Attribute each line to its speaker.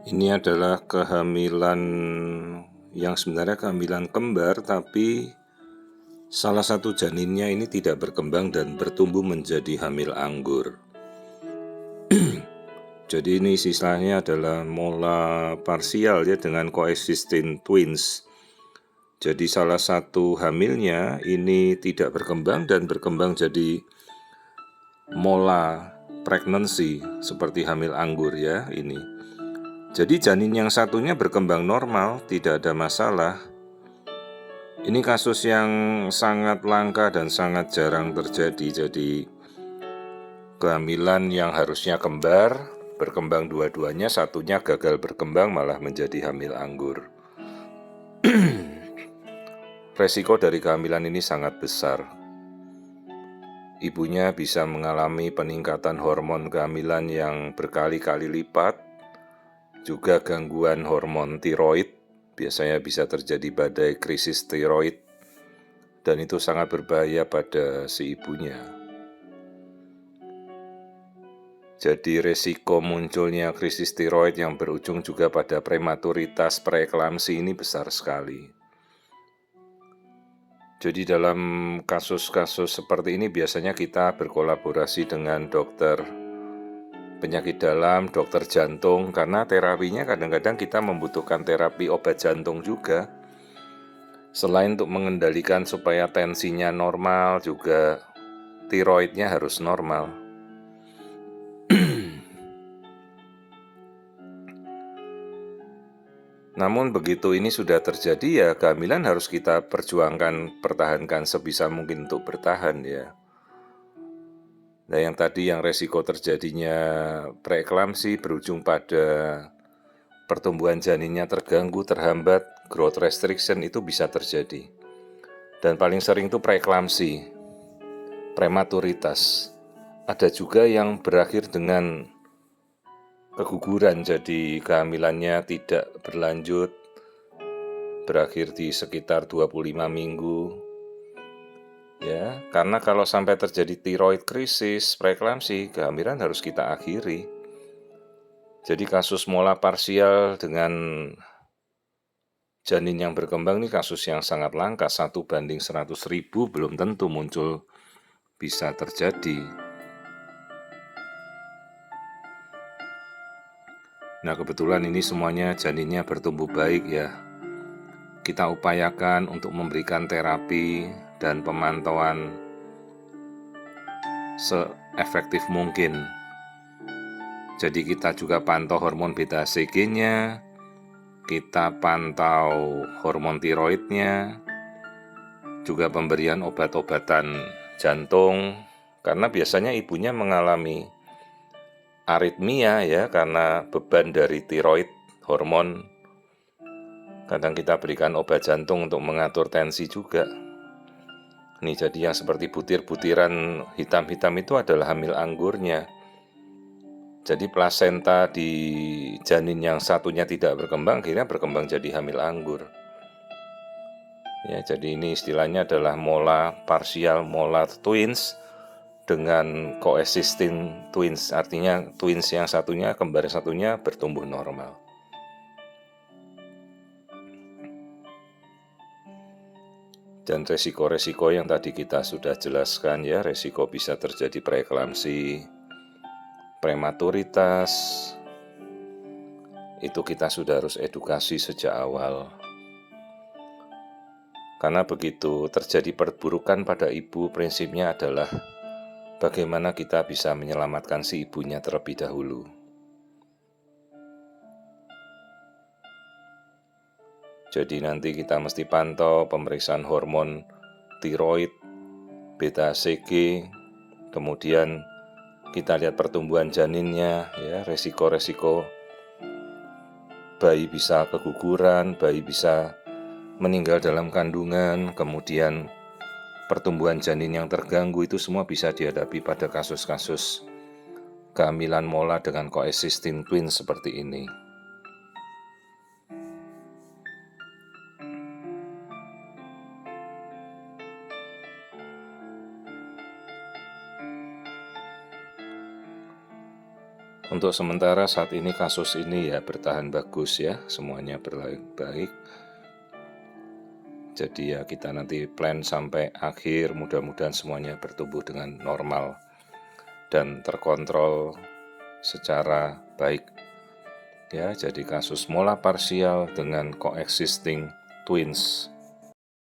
Speaker 1: Ini adalah kehamilan yang sebenarnya kehamilan kembar, tapi salah satu janinnya ini tidak berkembang dan bertumbuh menjadi hamil anggur. Jadi ini istilahnya adalah mola parsial ya, dengan coexisting twins. Jadi salah satu hamilnya ini tidak berkembang dan berkembang jadi mola pregnancy seperti hamil anggur ya ini. Jadi janin yang satunya berkembang normal, tidak ada masalah. Ini kasus yang sangat langka dan sangat jarang terjadi. Jadi kehamilan yang harusnya kembar berkembang dua-duanya, satunya gagal berkembang malah menjadi hamil anggur. Resiko dari kehamilan ini sangat besar. Ibunya bisa mengalami peningkatan hormon kehamilan yang berkali-kali lipat, juga gangguan hormon tiroid, biasanya bisa terjadi badai krisis tiroid, dan itu sangat berbahaya pada si ibunya. Jadi resiko munculnya krisis tiroid yang berujung juga pada prematuritas preeklamsi ini besar sekali. Jadi dalam kasus-kasus seperti ini biasanya kita berkolaborasi dengan dokter penyakit dalam, dokter jantung, karena terapinya kadang-kadang kita membutuhkan terapi obat jantung juga. Selain untuk mengendalikan supaya tensinya normal, juga tiroidnya harus normal. Namun begitu ini sudah terjadi ya, kehamilan harus kita perjuangkan, pertahankan sebisa mungkin untuk bertahan ya. Nah yang tadi yang resiko terjadinya preeklamsi berujung pada pertumbuhan janinnya terganggu, terhambat, growth restriction itu bisa terjadi. Dan paling sering itu preeklamsi, prematuritas. Ada juga yang berakhir dengan keguguran, jadi kehamilannya tidak berlanjut, berakhir di sekitar 25 minggu. Ya, karena kalau sampai terjadi tiroid krisis, preeklamsi, kehamilan harus kita akhiri. Jadi kasus mola parsial dengan janin yang berkembang ini kasus yang sangat langka, 1/100.000 belum tentu muncul, bisa terjadi. Nah kebetulan ini semuanya janinnya bertumbuh baik ya. Kita upayakan untuk memberikan terapi dan pemantauan seefektif mungkin. Jadi kita juga pantau hormon beta HCG-nya, kita pantau hormon tiroidnya, juga pemberian obat-obatan jantung, karena biasanya ibunya mengalami aritmia ya, karena beban dari tiroid hormon. Kadang kita berikan obat jantung untuk mengatur tensi juga. Ini jadi yang seperti butir-butiran hitam-hitam itu adalah hamil anggurnya. Jadi plasenta di janin yang satunya tidak berkembang, akhirnya berkembang jadi hamil anggur. Ya, jadi ini istilahnya adalah mola parsial, mola twins dengan coexisting twins, artinya twins yang satunya, kembar satunya bertumbuh normal. Dan resiko-resiko yang tadi kita sudah jelaskan ya, resiko bisa terjadi preeklamsi, prematuritas, itu kita sudah harus edukasi sejak awal. Karena begitu terjadi perburukan pada ibu, prinsipnya adalah bagaimana kita bisa menyelamatkan si ibunya terlebih dahulu. Jadi nanti kita mesti pantau pemeriksaan hormon tiroid, beta HCG, kemudian kita lihat pertumbuhan janinnya, ya, resiko-resiko bayi bisa keguguran, bayi bisa meninggal dalam kandungan, kemudian pertumbuhan janin yang terganggu, itu semua bisa dihadapi pada kasus-kasus kehamilan mola dengan coexisting twin seperti ini. Untuk untuk sementara saat ini kasus ini ya bertahan bagus ya, semuanya baik. Jadi ya kita nanti plan sampai akhir, mudah-mudahan semuanya bertumbuh dengan normal dan terkontrol secara baik. Ya, jadi kasus mola parsial dengan coexisting twins